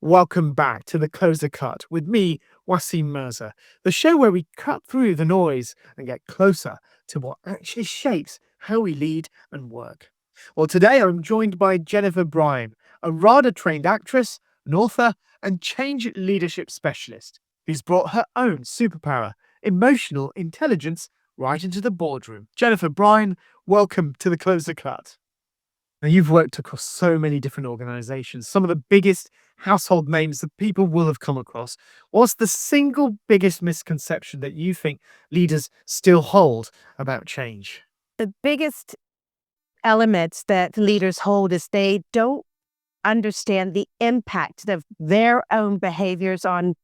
Welcome back to The Closer Cut with me, Waseem Mirza, the show where we cut through the noise and get closer to what actually shapes how we lead and work. Well, today I'm joined by Jennifer Bryan, a RADA-trained actress, an author, and change leadership specialist who's brought her own superpower, emotional intelligence, right into the boardroom. Jennifer Bryan, welcome to The Closer Cut. Now, you've worked across so many different organizations, some of the biggest household names that people will have come across. What's the single biggest misconception that you think leaders still hold about change? The biggest elements that leaders hold is they don't understand the impact of their own behaviors on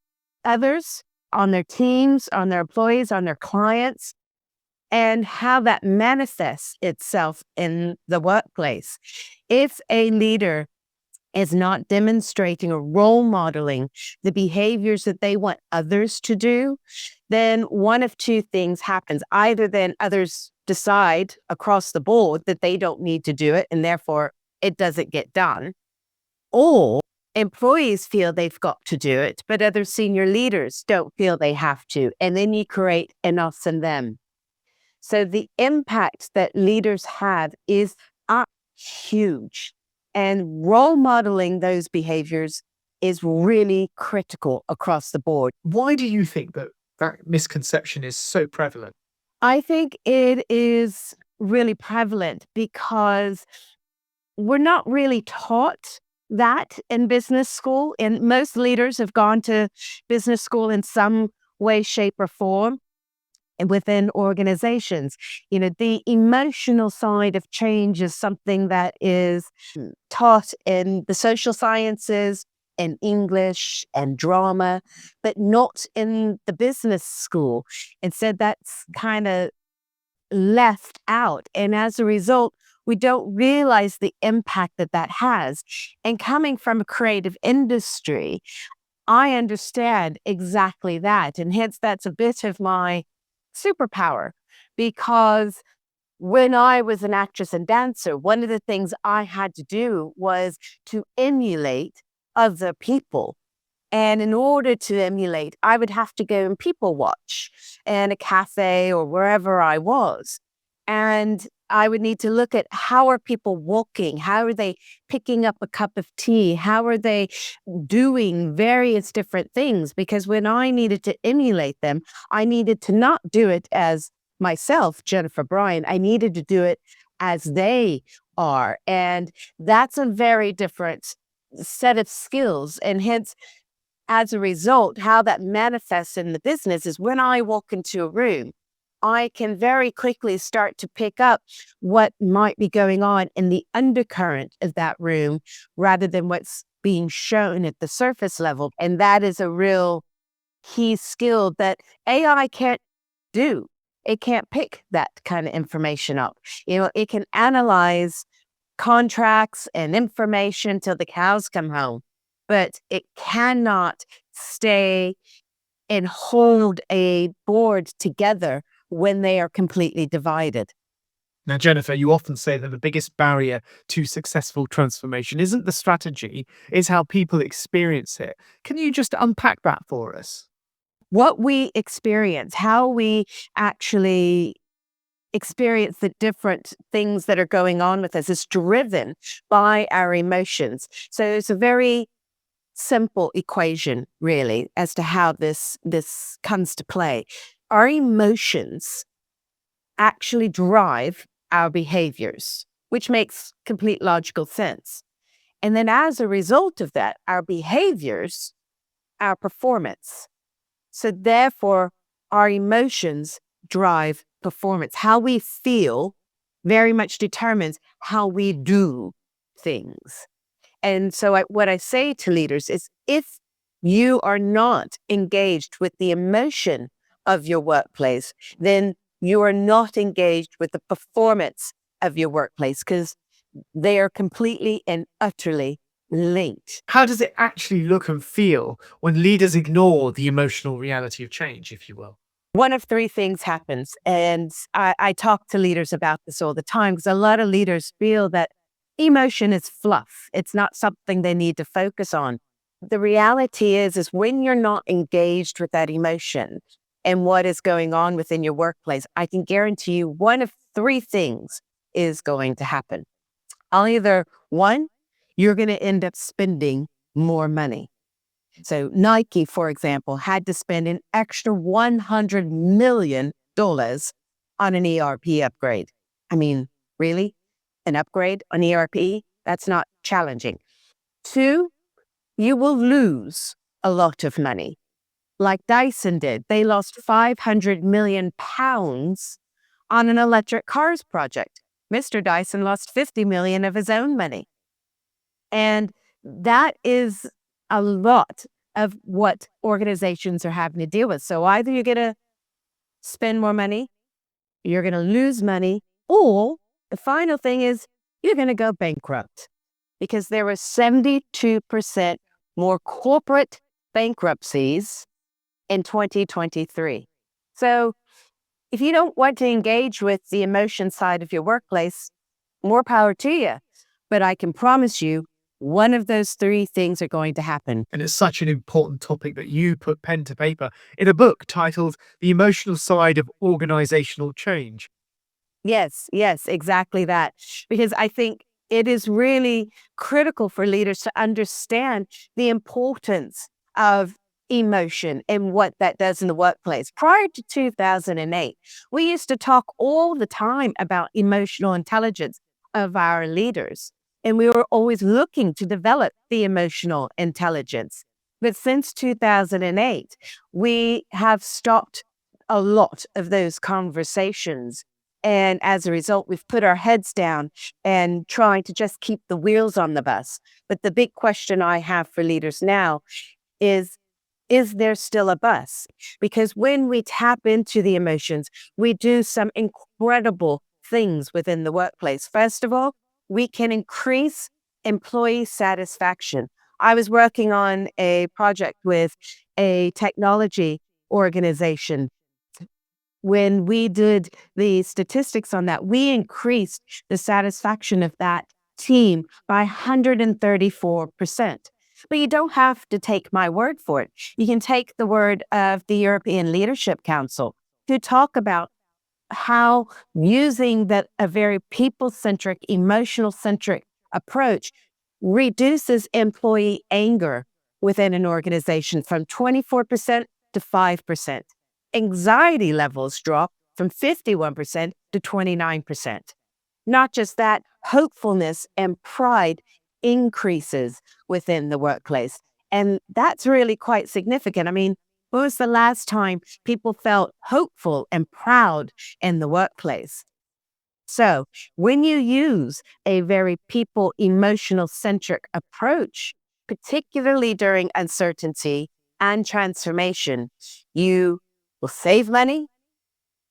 others, on their teams, on their employees, on their clients, and how that manifests itself in the workplace. If a leader is not demonstrating or role modeling the behaviors that they want others to do, then one of two things happens. Either then others decide across the board that they don't need to do it and therefore it doesn't get done, or employees feel they've got to do it, but other senior leaders don't feel they have to. And then you create an us and them. So the impact that leaders have is huge. And role modeling those behaviors is really critical across the board. Why do you think that misconception is so prevalent? I think it is really prevalent because we're not really taught that in business school. And most leaders have gone to business school in some way, shape, or form. And within organizations, the emotional side of change is something that is taught in the social sciences, in English and drama, but not in the business school. Instead, that's kind of left out. And as a result, we don't realize the impact that that has. And coming from a creative industry, I understand exactly that. And hence, that's a bit of my superpower, because when I was an actress and dancer, one of the things I had to do was to emulate other people. And in order to emulate, I would have to go and people watch in a cafe or wherever I was. And I would need to look at how are people walking? How are they picking up a cup of tea? How are they doing various different things? Because when I needed to emulate them, I needed to not do it as myself, Jennifer Bryan. I needed to do it as they are. And that's a very different set of skills. And hence, as a result, how that manifests in the business is when I walk into a room, I can very quickly start to pick up what might be going on in the undercurrent of that room rather than what's being shown at the surface level. And that is a real key skill that AI can't do. It can't pick that kind of information up. It can analyze contracts and information till the cows come home, but it cannot stay and hold a board together when they are completely divided. Now, Jennifer, you often say that the biggest barrier to successful transformation isn't the strategy, it's how people experience it. Can you just unpack that for us? What we experience, how we actually experience the different things that are going on with us is driven by our emotions. So it's a very simple equation, really, as to how this comes to play. Our emotions actually drive our behaviors, which makes complete logical sense. And then as a result of that, our behaviors, our performance. So therefore, our emotions drive performance. How we feel very much determines how we do things. And so what I say to leaders is, if you are not engaged with the emotion of your workplace, then you are not engaged with the performance of your workplace, because they are completely and utterly linked. How does it actually look and feel when leaders ignore the emotional reality of change, if you will? One of three things happens. And I talk to leaders about this all the time, because a lot of leaders feel that emotion is fluff. It's not something they need to focus on. the reality is when you're not engaged with that emotion and what is going on within your workplace, I can guarantee you one of three things is going to happen. Either one, you're going to end up spending more money. So Nike, for example, had to spend an extra $100 million on an ERP upgrade. I mean, really? An upgrade on ERP? That's not challenging. Two, you will lose a lot of money. Like Dyson did. They lost 500 million pounds on an electric cars project. Mr. Dyson lost 50 million of his own money. And that is a lot of what organizations are having to deal with. So either you're going to spend more money, you're going to lose money, or the final thing is you're going to go bankrupt, because there were 72% more corporate bankruptcies in 2023. So if you don't want to engage with the emotion side of your workplace, more power to you. But I can promise you, one of those three things are going to happen. And it's such an important topic that you put pen to paper in a book titled The Emotional Side of Organizational Change. Yes, exactly that. Because I think it is really critical for leaders to understand the importance of emotion and what that does in the workplace. Prior to 2008, we used to talk all the time about emotional intelligence of our leaders. And we were always looking to develop the emotional intelligence. But since 2008, we have stopped a lot of those conversations. And as a result, we've put our heads down and trying to just keep the wheels on the bus. But the big question I have for leaders now is there still a bus? Because when we tap into the emotions, we do some incredible things within the workplace. First of all, we can increase employee satisfaction. I was working on a project with a technology organization. When we did the statistics on that, we increased the satisfaction of that team by 134%. But you don't have to take my word for it. You can take the word of the European Leadership Council to talk about how using a very people-centric, emotional-centric approach reduces employee anger within an organization from 24% to 5%. Anxiety levels drop from 51% to 29%. Not just that, hopefulness and pride increases within the workplace. And that's really quite significant. I mean, when was the last time people felt hopeful and proud in the workplace? So when you use a very people emotional centric approach, particularly during uncertainty and transformation, you will save money,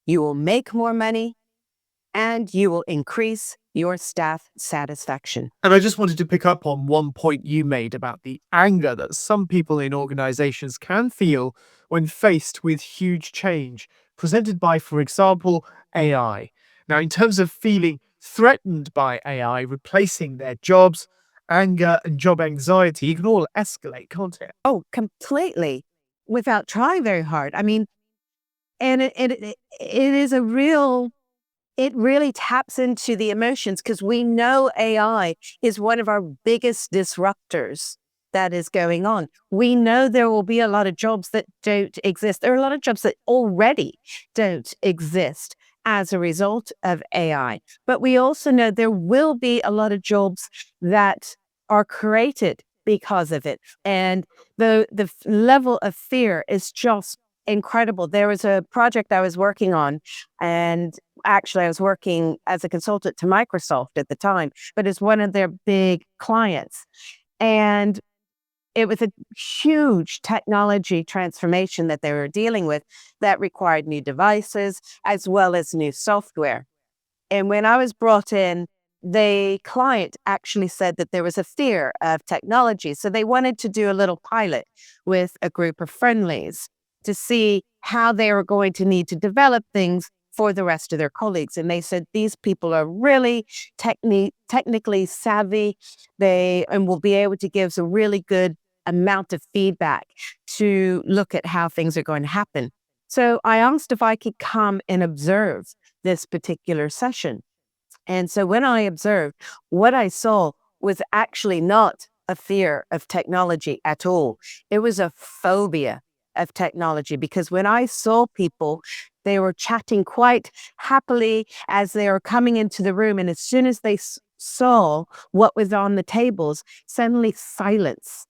you will make more money, and you will increase your staff satisfaction. And I just wanted to pick up on one point you made about the anger that some people in organizations can feel when faced with huge change presented by, for example, AI. Now, in terms of feeling threatened by AI replacing their jobs, anger and job anxiety can all escalate, can't it? Oh, completely, without trying very hard. I mean, and it is a real, it really taps into the emotions, because we know AI is one of our biggest disruptors that is going on. We know there will be a lot of jobs that don't exist. There are a lot of jobs that already don't exist as a result of AI. But we also know there will be a lot of jobs that are created because of it. And the level of fear is just incredible. There was a project I was working on, and actually I was working as a consultant to Microsoft at the time, but it's one of their big clients. And it was a huge technology transformation that they were dealing with that required new devices as well as new software. And when I was brought in, the client actually said that there was a fear of technology. So they wanted to do a little pilot with a group of friendlies to see how they were going to need to develop things for the rest of their colleagues. And they said, these people are really technically savvy. And will be able to give some really good amount of feedback to look at how things are going to happen. So I asked if I could come and observe this particular session. And so when I observed, what I saw was actually not a fear of technology at all. It was a phobia of technology, because when I saw people, they were chatting quite happily as they were coming into the room. And as soon as they saw what was on the tables, suddenly silence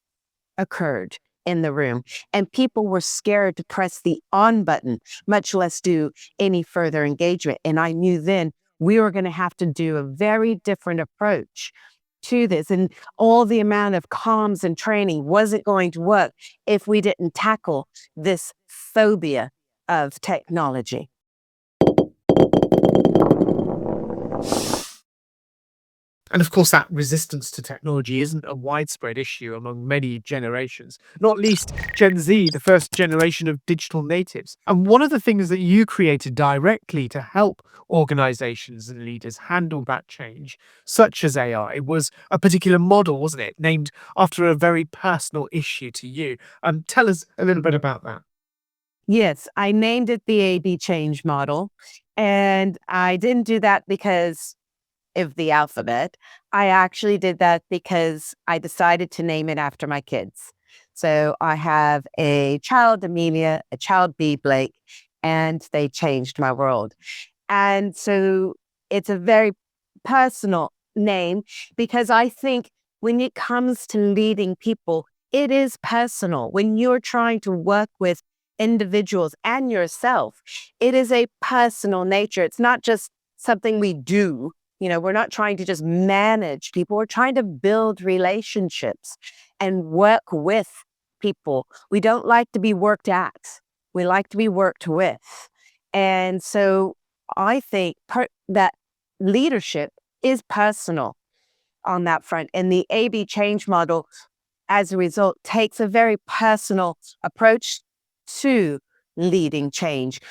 occurred in the room, and people were scared to press the on button, much less do any further engagement. And I knew then we were going to have to do a very different approach to this. And all the amount of comms and training wasn't going to work if we didn't tackle this phobia of technology. And of course, that resistance to technology isn't a widespread issue among many generations, not least Gen Z, the first generation of digital natives. And one of the things that you created directly to help organizations and leaders handle that change, such as AI, was a particular model, wasn't it? Named after a very personal issue to you. Tell us a little bit about that. Yes, I named it the A/B change model. And I didn't do that because of the alphabet. I actually did that because I decided to name it after my kids. So I have a child, Amelia, a child, B, Blake, and they changed my world. And so it's a very personal name, because I think when it comes to leading people, it is personal. When you're trying to work with individuals and yourself, it is a personal nature. It's not just something we do. We're not trying to just manage people. We're trying to build relationships and work with people. We don't like to be worked at. We like to be worked with. And so I think that leadership is personal on that front. And the A/B change model, as a result, takes a very personal approach to leading change.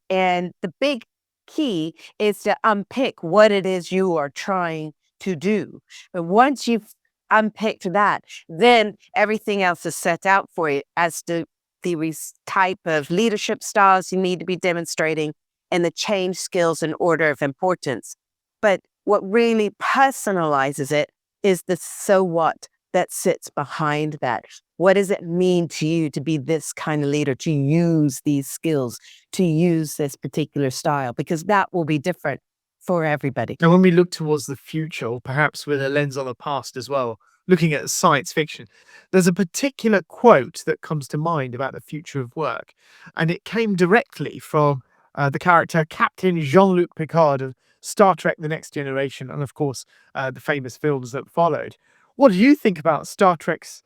And the big key is to unpick what it is you are trying to do. But once you've unpicked that, then everything else is set out for you as to the type of leadership styles you need to be demonstrating and the change skills in order of importance. But what really personalizes it is the so what that sits behind that. What does it mean to you to be this kind of leader, to use these skills, to use this particular style? Because that will be different for everybody. And when we look towards the future, or perhaps with a lens on the past as well, looking at science fiction, there's a particular quote that comes to mind about the future of work. And it came directly from the character Captain Jean-Luc Picard of Star Trek The Next Generation, and of course, the famous films that followed. What do you think about Star Trek's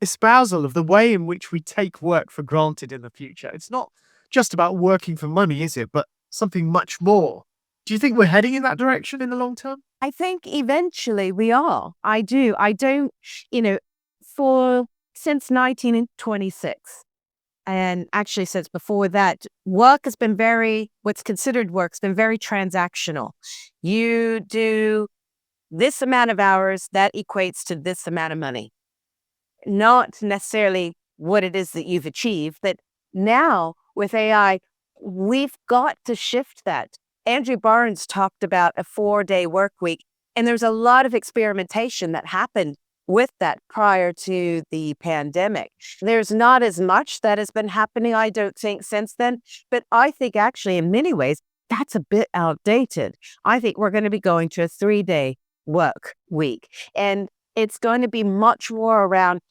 espousal of the way in which we take work for granted in the future? It's not just about working for money, is it? But something much more. Do you think we're heading in that direction in the long term? I think eventually we are. I do. I don't, since 1926, and actually since before that, what's considered work's been very transactional. You do this amount of hours, that equates to this amount of money. Not necessarily what it is that you've achieved, but now with AI, we've got to shift that. Andrew Barnes talked about a 4-day work week, and there's a lot of experimentation that happened with that prior to the pandemic. There's not as much that has been happening, I don't think, since then, but I think actually in many ways, that's a bit outdated. I think we're going to be going to a 3-day work week, and it's going to be much more around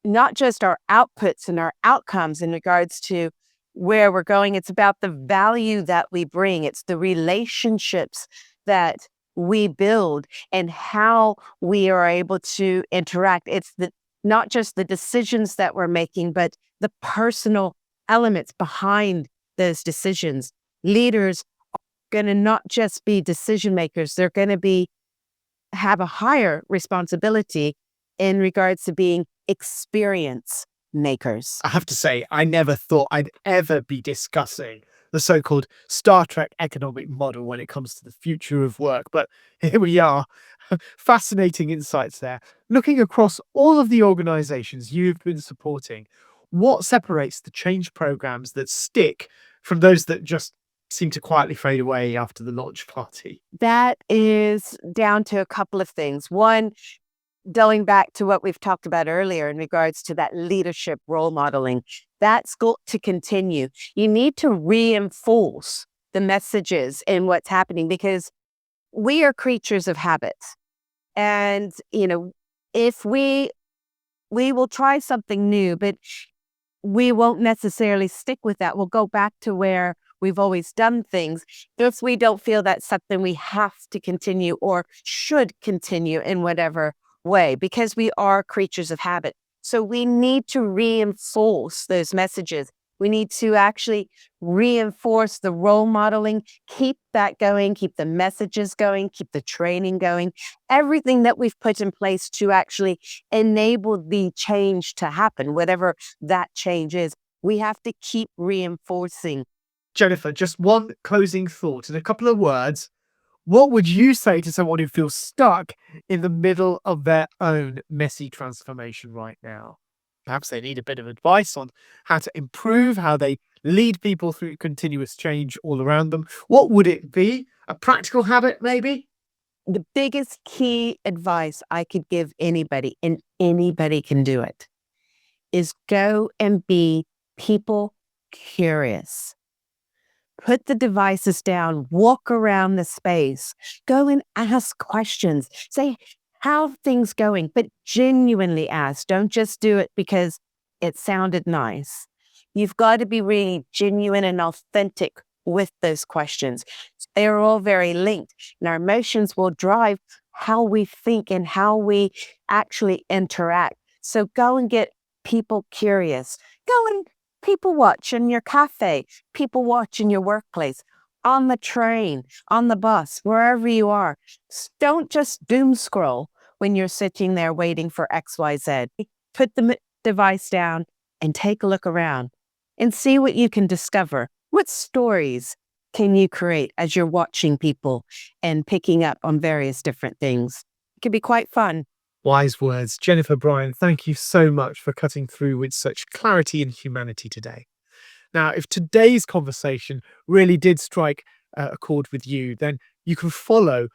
not just our outputs and our outcomes in regards to where we're going. It's about the value that we bring. It's the relationships that we build and how we are able to interact. It's not just the decisions that we're making, but the personal elements behind those decisions. Leaders are going to not just be decision makers. They're going to have a higher responsibility in regards to being experience makers. I have to say, I never thought I'd ever be discussing the so-called Star Trek economic model when it comes to the future of work. But here we are. Fascinating insights there. Looking across all of the organizations you've been supporting, what separates the change programs that stick from those that just seem to quietly fade away after the launch party? That is down to a couple of things. One, going back to what we've talked about earlier in regards to that leadership role modeling, that's got to continue. You need to reinforce the messages in what's happening because we are creatures of habits. And, if we will try something new, but we won't necessarily stick with that. We'll go back to where we've always done things if we don't feel that's something we have to continue or should continue in whatever way, because we are creatures of habit. So we need to reinforce those messages. We need to actually reinforce the role modeling, keep that going, keep the messages going, keep the training going, everything that we've put in place to actually enable the change to happen, whatever that change is. We have to keep reinforcing. Jennifer, just one closing thought in a couple of words. What would you say to someone who feels stuck in the middle of their own messy transformation right now? Perhaps they need a bit of advice on how to improve, how they lead people through continuous change all around them. What would it be? A practical habit, maybe? The biggest key advice I could give anybody, and anybody can do it, is go and be people curious. Put the devices down, walk around the space, go and ask questions. Say, how are things going? But genuinely ask. Don't just do it because it sounded nice. You've got to be really genuine and authentic with those questions. They're all very linked, and our emotions will drive how we think and how we actually interact. So go and get people curious. Go and people watch in your cafe, people watch in your workplace, on the train, on the bus, wherever you are. Don't just doom scroll when you're sitting there waiting for XYZ. Put the device down and take a look around and see what you can discover. What stories can you create as you're watching people and picking up on various different things? It can be quite fun. Wise words. Jennifer, Bryan, thank you so much for cutting through with such clarity and humanity today. Now, if today's conversation really did strike a chord with you, then you can follow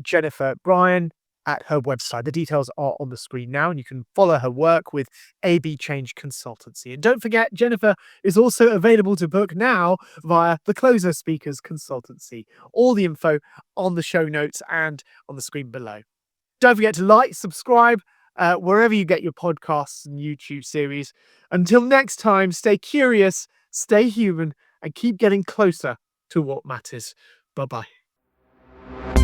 Jennifer, Bryan, at her website. The details are on the screen now, and you can follow her work with AB Change Consultancy. And don't forget, Jennifer is also available to book now via the Closer Speakers Consultancy. All the info on the show notes and on the screen below. Don't forget to like, subscribe, wherever you get your podcasts and YouTube series. Until next time, stay curious, stay human, and keep getting closer to what matters. Bye-bye.